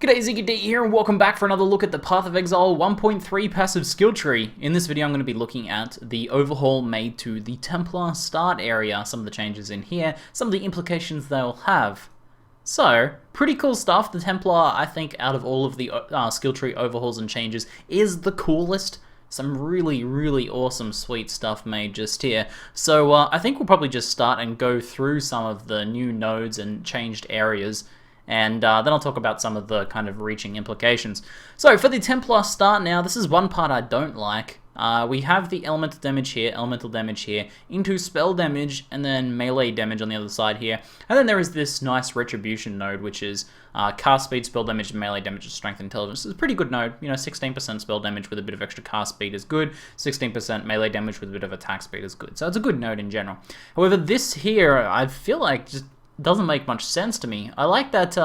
G'day, ZiggyD here, and welcome back for another look at the Path of Exile 1.3 passive skill tree. In this video I'm going to be looking at the overhaul made to the Templar start area, some of the changes in here, some of the implications they'll have. So, pretty cool stuff. The Templar, I think, out of all of the skill tree overhauls and changes, is the coolest. Some really awesome sweet stuff made just here. So I think we'll probably just start and go through some of the new nodes and changed areas, and then I'll talk about some of the kind of reaching implications. So for the Templar start now, this is one part I don't like. We have the elemental damage here, into spell damage, and then melee damage on the other side here. And then there is this nice retribution node, which is cast speed, spell damage, and melee damage, strength and intelligence. It's a pretty good node. You know, 16% spell damage with a bit of extra cast speed is good. 16% melee damage with a bit of attack speed is good. So it's a good node in general. However, this here, I feel like just doesn't make much sense to me. I like that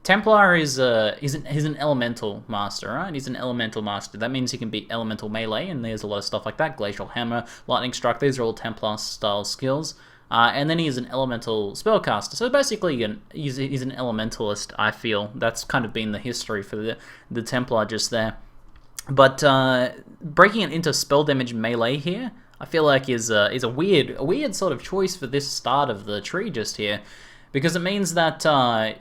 Templar is an elemental master, right? He's an elemental master. That means he can be elemental melee, and there's a lot of stuff like that. Glacial Hammer, Lightning Strike, these are all Templar style skills. And then he's an elemental spellcaster. So basically he's an elementalist, I feel. That's kind of been the history for the Templar just there. But breaking it into spell damage melee here, I feel like is a weird sort of choice for this start of the tree just here, because it means that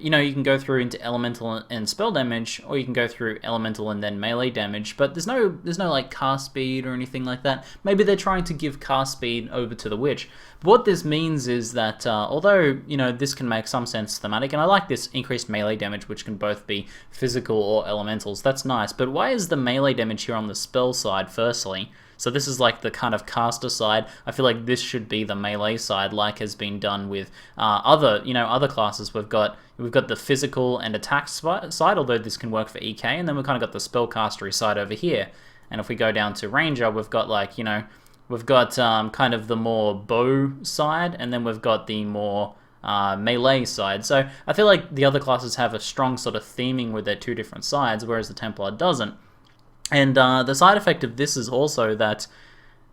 you know, you can go through into elemental and spell damage, or you can go through elemental and then melee damage. But there's no like cast speed or anything like that. Maybe they're trying to give cast speed over to the witch. But what this means is that although, you know, this can make some sense thematic, and I like this increased melee damage, which can both be physical or elementals. That's nice. But why is the melee damage here on the spell side? Firstly. So this is like the kind of caster side. I feel like this should be the melee side, like has been done with other classes. We've got the physical and attack side, although this can work for EK, and then we've kind of got the spellcastery side over here. And if we go down to Ranger, we've got kind of the more bow side, and then we've got the more melee side. So I feel like the other classes have a strong sort of theming with their two different sides, whereas the Templar doesn't. And the side effect of this is also that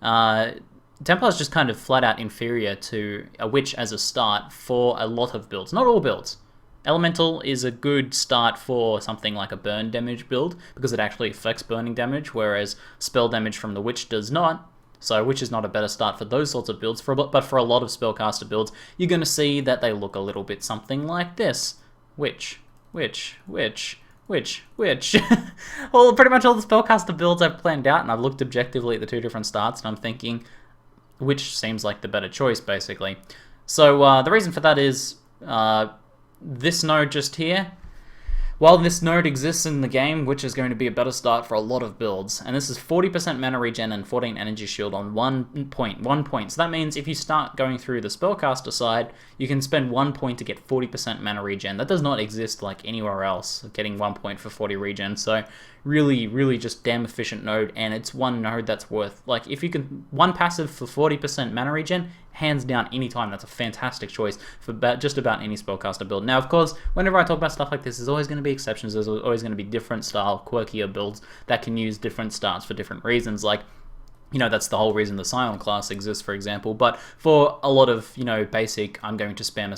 Templar is just kind of flat out inferior to a Witch as a start for a lot of builds. Not all builds. Elemental is a good start for something like a burn damage build, because it actually affects burning damage, whereas spell damage from the Witch does not. So Witch is not a better start for those sorts of builds, but for a lot of spellcaster builds, you're going to see that they look a little bit something like this. Witch. Well, pretty much all the spellcaster builds I've planned out, and I've looked objectively at the two different starts, and I'm thinking, which seems like the better choice, basically. So the reason for that is this node just here. While this node exists in the game, which is going to be a better start for a lot of builds, and this is 40% mana regen and 14 energy shield on 1 point. So that means if you start going through the spellcaster side, you can spend 1 point to get 40% mana regen. That does not exist like anywhere else, getting 1 point for 40 regen. So really just damn efficient node, and it's one node that's worth, like, if you can, one passive for 40% mana regen, hands down, anytime, that's a fantastic choice for just about any spellcaster build. Now, of course, whenever I talk about stuff like this, there's always going to be exceptions. There's always going to be different style, quirkier builds that can use different starts for different reasons. Like, you know, that's the whole reason the Silent class exists, for example. But for a lot of, you know, basic, I'm going to spam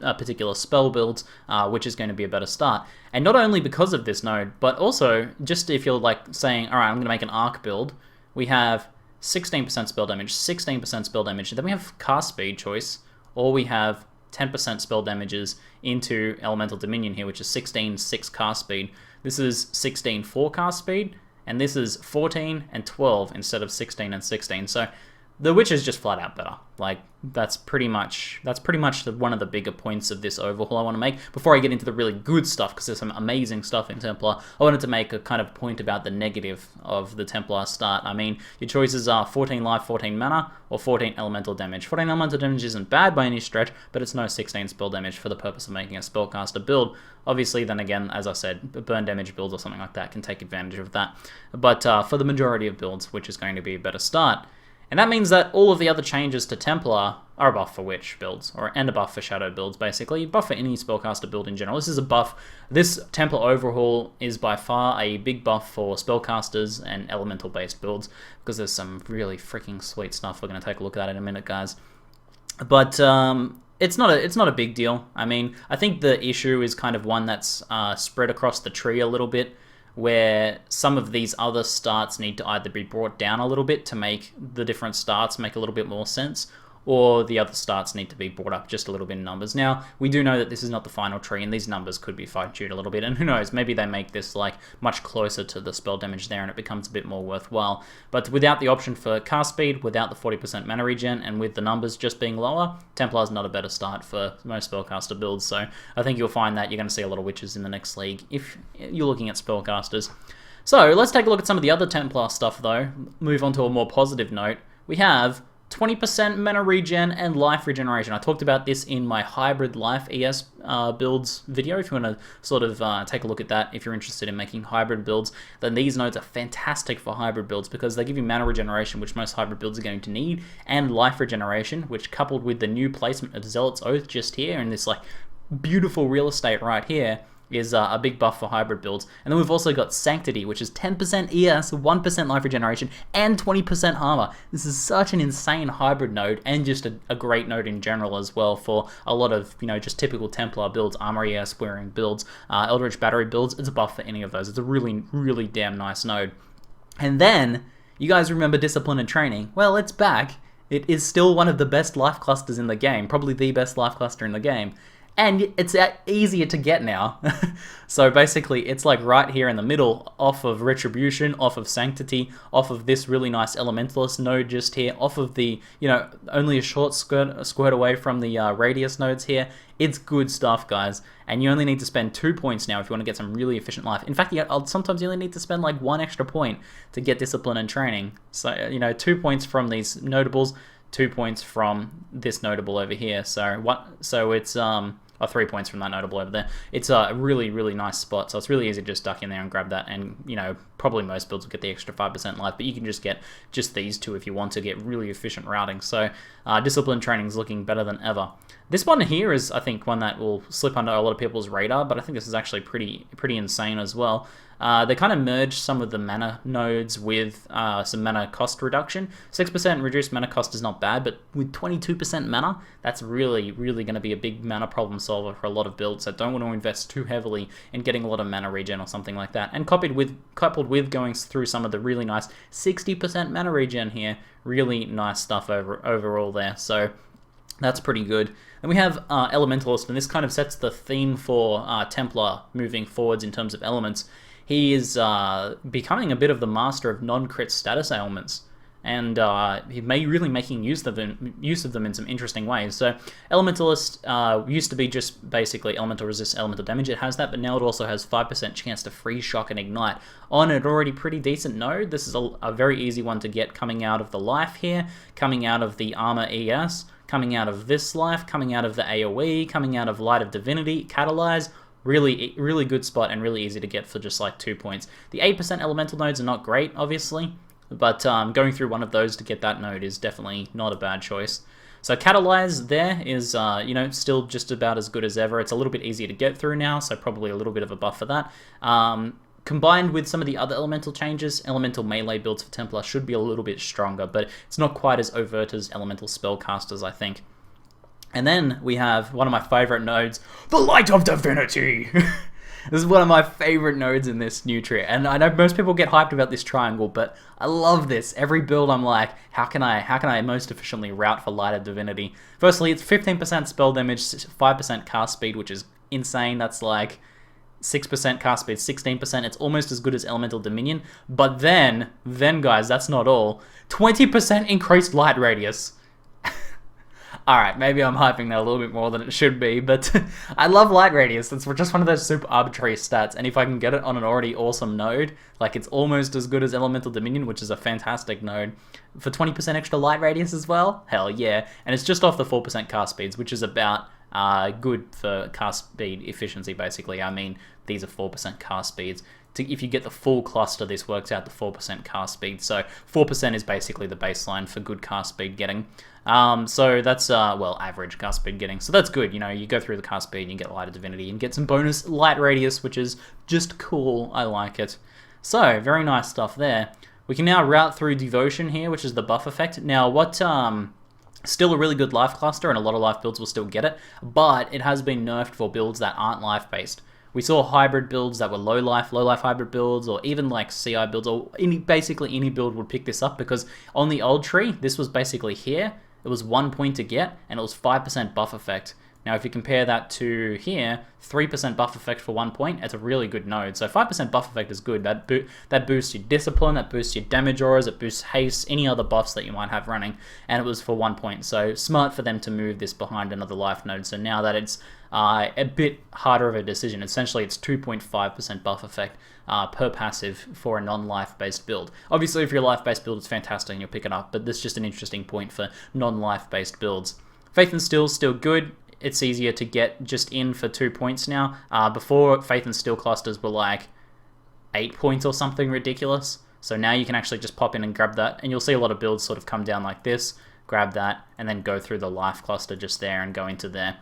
a particular spell build, which is going to be a better start. And not only because of this node, but also just if you're like saying, all right, I'm going to make an arc build, we have 16% spell damage, 16% spell damage. Then we have cast speed choice, or we have 10% spell damages into Elemental Dominion here, which is 16-6 cast speed. This is 16-4 cast speed, and this is 14 and 12 instead of 16 and 16. So the Witch is just flat out better. Like, that's pretty much one of the bigger points of this overhaul I want to make. Before I get into the really good stuff, because there's some amazing stuff in Templar, I wanted to make a kind of point about the negative of the Templar start. I mean, your choices are 14 life, 14 mana, or 14 elemental damage. 14 elemental damage isn't bad by any stretch, but it's no 16 spell damage for the purpose of making a spellcaster build. Obviously, then again, as I said, burn damage builds or something like that can take advantage of that. But for the majority of builds, which is going to be a better start. And that means that all of the other changes to Templar are a buff for Witch builds, and a buff for Shadow builds, basically. Buff for any spellcaster build in general. This is a buff. This Templar Overhaul is by far a big buff for spellcasters and elemental-based builds, because there's some really freaking sweet stuff. We're going to take a look at that in a minute, guys. But it's not a big deal. I mean, I think the issue is kind of one that's spread across the tree a little bit, where some of these other starts need to either be brought down a little bit to make the different starts make a little bit more sense, or the other starts need to be brought up just a little bit in numbers. Now, we do know that this is not the final tree, and these numbers could be fine-tuned a little bit, and who knows, maybe they make this like much closer to the spell damage there, and it becomes a bit more worthwhile. But without the option for cast speed, without the 40% mana regen, and with the numbers just being lower, Templar's not a better start for most spellcaster builds, so I think you'll find that you're going to see a lot of witches in the next league if you're looking at spellcasters. So, let's take a look at some of the other Templar stuff, though. Move on to a more positive note. We have 20% mana regen and life regeneration. I talked about this in my hybrid life ES builds video. If you want to sort of take a look at that, if you're interested in making hybrid builds, then these nodes are fantastic for hybrid builds because they give you mana regeneration, which most hybrid builds are going to need, and life regeneration, which coupled with the new placement of Zealot's Oath just here in this like beautiful real estate right here, is a big buff for hybrid builds. And then we've also got Sanctity, which is 10% ES, 1% life regeneration, and 20% armor. This is such an insane hybrid node, and just a great node in general as well for a lot of, you know, just typical Templar builds, armor ES wearing builds, Eldritch Battery builds. It's a buff for any of those. It's a really, really damn nice node. And then, you guys remember Discipline and Training? Well, it's back. It is still one of the best life clusters in the game, probably the best life cluster in the game. And it's easier to get now. So basically, it's like right here in the middle, off of Retribution, off of Sanctity, off of this really nice Elementalist node just here, off of the, you know, only a short squirt away from the Radius nodes here. It's good stuff, guys. And you only need to spend 2 points now if you want to get some really efficient life. In fact, sometimes you only need to spend like 1 extra point to get Discipline and Training. So, you know, 2 points from these notables, 2 points from this notable over here. So it's 3 points from that notable over there. It's a really, really nice spot, so it's really easy to just duck in there and grab that, and, you know, probably most builds will get the extra 5% life, but you can just get just these two if you want to get really efficient routing. So Discipline Training is looking better than ever. This one here is, I think, one that will slip under a lot of people's radar, but I think this is actually pretty insane as well. They kind of merged some of the mana nodes with some mana cost reduction. 6% reduced mana cost is not bad, but with 22% mana, that's really, really going to be a big mana problem solver for a lot of builds that don't want to invest too heavily in getting a lot of mana regen or something like that. And coupled with going through some of the really nice 60% mana regen here, really nice stuff overall there. So that's pretty good. Then we have Elementalist, and this kind of sets the theme for Templar moving forwards in terms of elements. He is becoming a bit of the master of non-crit status ailments, and he may really making use of them in some interesting ways. So Elementalist used to be just basically elemental resist elemental damage. It has that, but now it also has 5% chance to freeze, shock, and ignite on an already pretty decent node. This is a very easy one to get coming out of the life here, coming out of the armor ES, coming out of this life, coming out of the AoE, coming out of Light of Divinity, Catalyze. Really, really good spot and really easy to get for just like 2 points. The 8% elemental nodes are not great, obviously, but going through one of those to get that node is definitely not a bad choice. So Catalyze there is, you know, still just about as good as ever. It's a little bit easier to get through now, so probably a little bit of a buff for that. Combined with some of the other elemental changes, elemental melee builds for Templar should be a little bit stronger, but it's not quite as overt as elemental spellcasters, I think. And then we have one of my favorite nodes, the Light of Divinity. This is one of my favorite nodes in this new tree, and I know most people get hyped about this triangle, but I love this. Every build I'm like, how can I most efficiently route for Light of Divinity? Firstly, it's 15% spell damage, 5% cast speed, which is insane. That's like 6% cast speed, 16%. It's almost as good as Elemental Dominion. But then guys, that's not all. 20% increased light radius. Alright, maybe I'm hyping that a little bit more than it should be, but I love light radius. It's just one of those super arbitrary stats, and if I can get it on an already awesome node, like it's almost as good as Elemental Dominion, which is a fantastic node, for 20% extra light radius as well, hell yeah. And it's just off the 4% cast speeds, which is about good for cast speed efficiency, basically. I mean, these are 4% cast speeds. If you get the full cluster, this works out the 4% cast speed. So 4% is basically the baseline for good cast speed getting. So that's, well, average cast speed getting. So that's good. You know, you go through the cast speed and you get Light of Divinity and get some bonus light radius, which is just cool. I like it. So, very nice stuff there. We can now route through Devotion here, which is the buff effect. Now, what Still a really good life cluster, and a lot of life builds will still get it, but it has been nerfed for builds that aren't life-based. We saw hybrid builds that were low life hybrid builds, or even like CI builds, or basically any build would pick this up, because on the old tree, this was basically here, it was 1 point to get, and it was 5% buff effect. Now, if you compare that to here, 3% buff effect for 1 point, it's a really good node. So 5% buff effect is good. That boosts your discipline, that boosts your damage auras, it boosts haste, any other buffs that you might have running, and it was for 1 point. So smart for them to move this behind another life node. So now that it's a bit harder of a decision, essentially it's 2.5% buff effect per passive for a non-life based build. Obviously, if you're a life based build, it's fantastic and you'll pick it up, but this is just an interesting point for non-life based builds. Faith and Steel still good. It's easier to get just in for 2 points now. Before, Faith and Steel clusters were like 8 points or something ridiculous. So now you can actually just pop in and grab that, and you'll see a lot of builds sort of come down like this, grab that, and then go through the life cluster just there and go into there.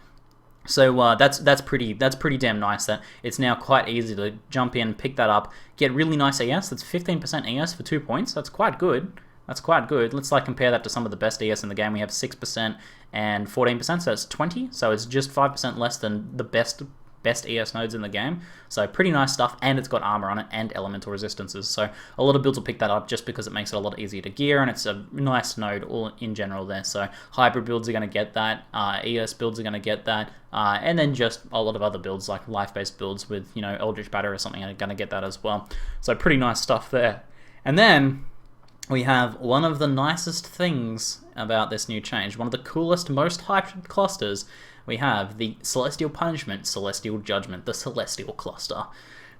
So that's pretty damn nice that it's now quite easy to jump in, pick that up, get really nice ES. That's 15% ES for 2 points. That's quite good. That's quite good. Let's like compare that to some of the best ES in the game. We have 6% and 14%, so it's 20. So it's just 5% less than the best ES nodes in the game. So pretty nice stuff, and it's got armor on it and elemental resistances. So a lot of builds will pick that up just because it makes it a lot easier to gear, and it's a nice node all in general there. So hybrid builds are going to get that, ES builds are going to get that, and then just a lot of other builds like life-based builds with, you know, Eldritch Batter or something are going to get that as well. So pretty nice stuff there. And then we have one of the nicest things about this new change, one of the coolest, most hyped clusters. We have the Celestial Punishment, Celestial Judgment, the Celestial Cluster.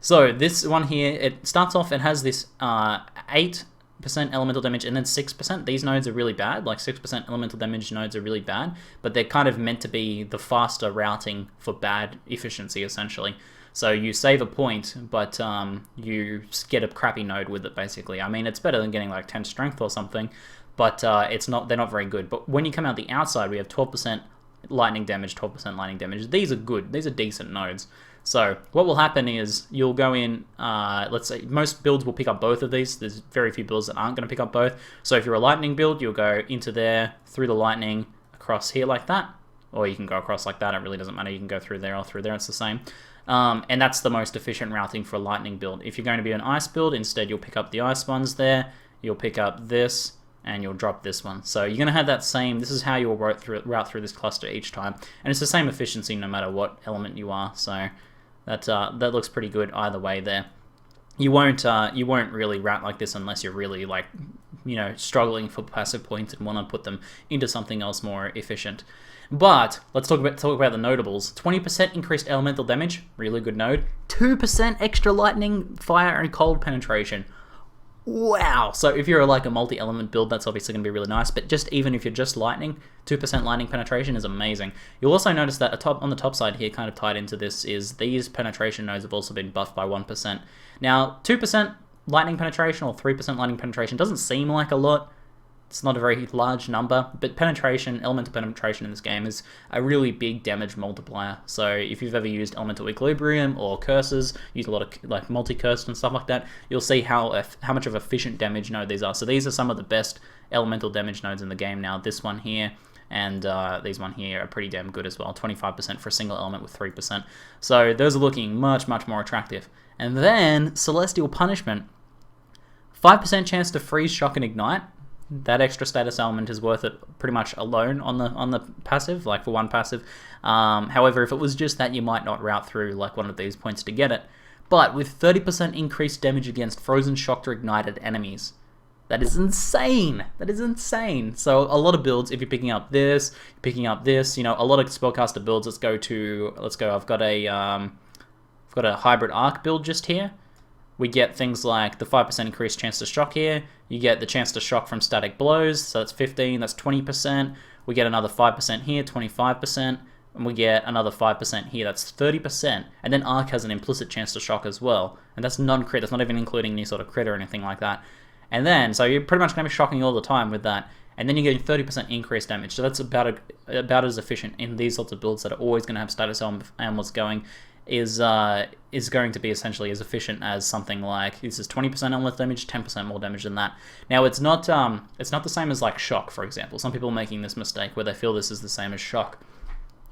So this one here, it starts off, it has this 8% elemental damage and then 6%. These nodes are really bad, like 6% elemental damage nodes are really bad, but they're kind of meant to be the faster routing for bad efficiency, essentially. So you save a point, but you get a crappy node with it, basically. I mean, it's better than getting like 10 strength or something, but they're not very good. But when you come out the outside, we have 12% lightning damage, 12% lightning damage. These are good. These are decent nodes. So what will happen is you'll go in, let's say most builds will pick up both of these. There's very few builds that aren't going to pick up both. So if you're a lightning build, you'll go into there, through the lightning, across here like that. Or you can go across like that. It really doesn't matter. You can go through there or through there. It's the same. And that's the most efficient routing for a lightning build. If you're going to be an ice build, instead you'll pick up the ice ones there. You'll pick up this, and you'll drop this one. So you're going to have that same, this is how you'll route through this cluster each time. And it's the same efficiency no matter what element you are. So that looks pretty good either way there. You won't really route like this unless you're really like, you know, struggling for passive points and want to put them into something else more efficient. But let's talk about the notables. 20% increased elemental damage, really good node. 2% extra lightning, fire, and cold penetration. Wow! So if you're like a multi-element build, that's obviously going to be really nice. But just even if you're just lightning, 2% lightning penetration is amazing. You'll also notice that on the top side here, kind of tied into this, is these penetration nodes have also been buffed by 1%. Now, 2% lightning penetration or 3% lightning penetration doesn't seem like a lot. It's not a very large number, but penetration, elemental penetration in this game is a really big damage multiplier. So if you've ever used elemental equilibrium or curses, use a lot of like multi-curse and stuff like that, you'll see how much of efficient damage node these are. So these are some of the best elemental damage nodes in the game now. This one here and these one here are pretty damn good as well. 25% for a single element with 3%. So those are looking much, much more attractive. And then Celestial Punishment, 5% chance to freeze, shock, and ignite. That extra status element is worth it pretty much alone on the passive, like for one passive. However, if it was just that, you might not route through like one of these points to get it. But with 30% increased damage against frozen, shocked, or ignited enemies. That is insane! That is insane! So a lot of builds, if you're picking up this, you know, a lot of spellcaster builds, let's go, I've got a hybrid arc build just here. We get things like the 5% increased chance to shock here. You get the chance to shock from static blows, so that's 15, that's 20%. We get another 5% here, 25%. And we get another 5% here, that's 30%. And then Arc has an implicit chance to shock as well. And that's non-crit, that's not even including any sort of crit or anything like that. And then, so you're pretty much going to be shocking all the time with that. And then you're getting 30% increased damage. So that's about as efficient in these sorts of builds that are always going to have status ailments going. is going to be essentially as efficient as something like, this is 20% on less damage, 10% more damage than that. Now it's not the same as like shock, for example. Some people are making this mistake where they feel this is the same as shock.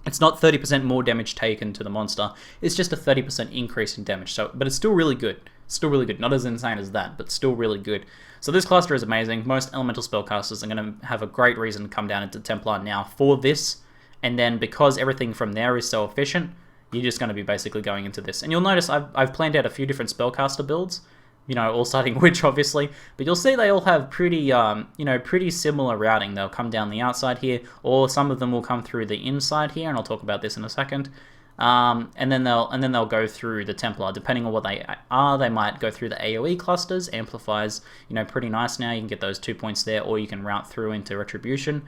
It's not 30% more damage taken to the monster. It's just a 30% increase in damage. So, but it's still really good. Still really good. Not as insane as that, but still really good. So this cluster is amazing. Most elemental spellcasters are going to have a great reason to come down into Templar now for this. And then because everything from there is so efficient, you're just going to be basically going into this. And you'll notice I've planned out a few different spellcaster builds. You know, all starting Witch, obviously, but you'll see they all have pretty, pretty similar routing. They'll come down the outside here, or some of them will come through the inside here, and I'll talk about this in a second. And then they'll go through the Templar, depending on what they are. They might go through the AOE clusters. Amplifies, pretty nice now. You can get those 2 points there, or you can route through into Retribution.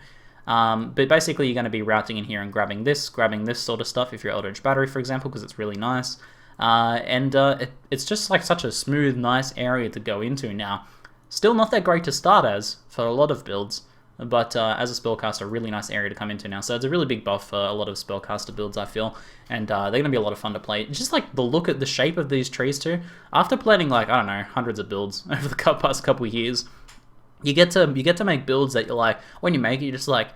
But basically, you're going to be routing in here and grabbing this sort of stuff if you're Eldritch Battery, for example, because it's really nice. It's just like such a smooth, nice area to go into now. Still not that great to start as for a lot of builds, but as a spellcaster, really nice area to come into now. So it's a really big buff for a lot of spellcaster builds, I feel, and they're going to be a lot of fun to play. Just like the look at the shape of these trees too. After planning like, I don't know, hundreds of builds over the past couple of years, you get to make builds that you're like, when you make it, you're just like,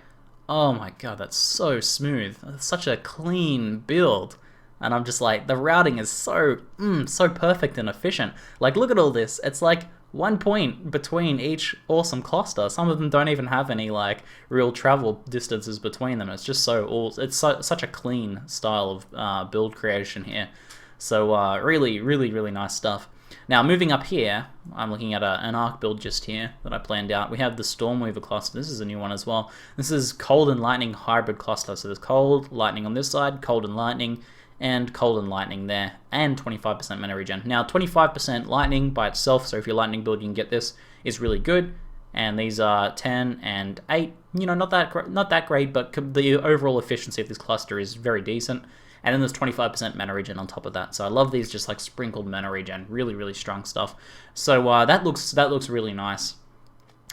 oh my god, that's so smooth. That's such a clean build. And I'm just like, the routing is so perfect and efficient. Like, look at all this. It's like 1 point between each awesome cluster. Some of them don't even have any like real travel distances between them. It's just such a clean style of build creation here. So really, really, really nice stuff. Now, moving up here, I'm looking at an arc build just here that I planned out. We have the Stormweaver cluster. This is a new one as well. This is Cold and Lightning hybrid cluster. So there's Cold, Lightning on this side, Cold and Lightning, and Cold and Lightning there, and 25% mana regen. Now, 25% Lightning by itself, so if you're Lightning build, you can get this, is really good. And these are 10 and 8. Not that great, but the overall efficiency of this cluster is very decent. And then there's 25% mana regen on top of that. So I love these just like sprinkled mana regen. Really, really strong stuff. So that looks really nice.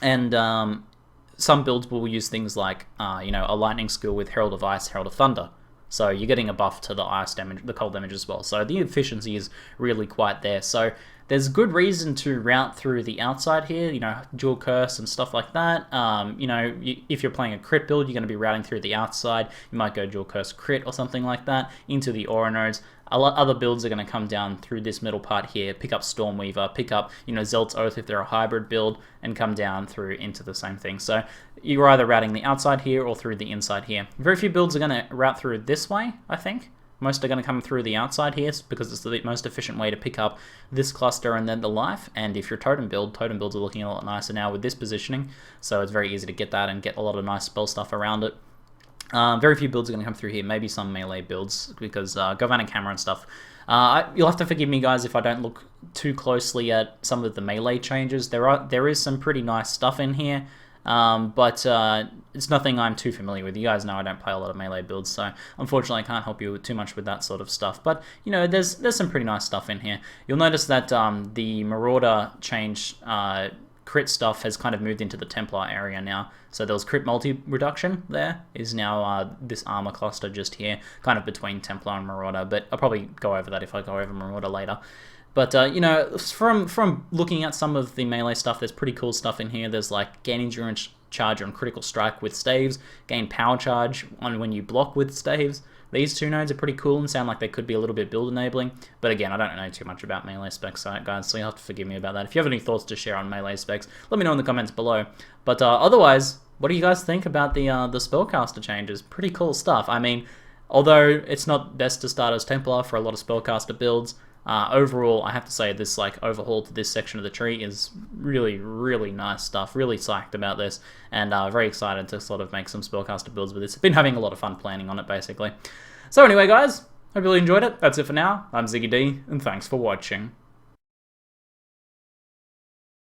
And some builds will use things like a lightning skill with Herald of Ice, Herald of Thunder. So you're getting a buff to the ice damage, the cold damage as well. So the efficiency is really quite there. So there's good reason to route through the outside here, dual curse and stuff like that. If you're playing a crit build, you're going to be routing through the outside. You might go dual curse crit or something like that into the aura nodes. Other builds are going to come down through this middle part here, pick up Stormweaver, pick up, Zealot's Oath if they're a hybrid build, and come down through into the same thing. So you're either routing the outside here or through the inside here. Very few builds are going to route through this way, I think. Most are going to come through the outside here because it's the most efficient way to pick up this cluster and then the life. And if you're totem builds are looking a lot nicer now with this positioning. So it's very easy to get that and get a lot of nice spell stuff around it. Very few builds are going to come through here, maybe some melee builds, because Govan and Camera and stuff. You'll have to forgive me, guys, if I don't look too closely at some of the melee changes. There is some pretty nice stuff in here, but it's nothing I'm too familiar with. You guys know I don't play a lot of melee builds, so unfortunately I can't help you too much with that sort of stuff. But, there's some pretty nice stuff in here. You'll notice that the Marauder change crit stuff has kind of moved into the Templar area now. So there was crit multi reduction there, is now this armor cluster just here, kind of between Templar and Marauder, but I'll probably go over that if I go over Marauder later. But, from looking at some of the melee stuff, there's pretty cool stuff in here. There's like gain endurance charge on critical strike with staves, gain power charge on when you block with staves. These two nodes are pretty cool and sound like they could be a little bit build enabling, but again, I don't know too much about melee specs, guys, so you'll have to forgive me about that. If you have any thoughts to share on melee specs, let me know in the comments below. But otherwise, what do you guys think about the spellcaster changes? Pretty cool stuff. I mean, although it's not best to start as Templar for a lot of spellcaster builds, overall, I have to say this overhaul to this section of the tree is really, really nice stuff. Really psyched about this, and very excited to sort of make some spellcaster builds with this. Been having a lot of fun planning on it, basically. So anyway, guys, hope you really enjoyed it. That's it for now. I'm ZiggyD, and thanks for watching.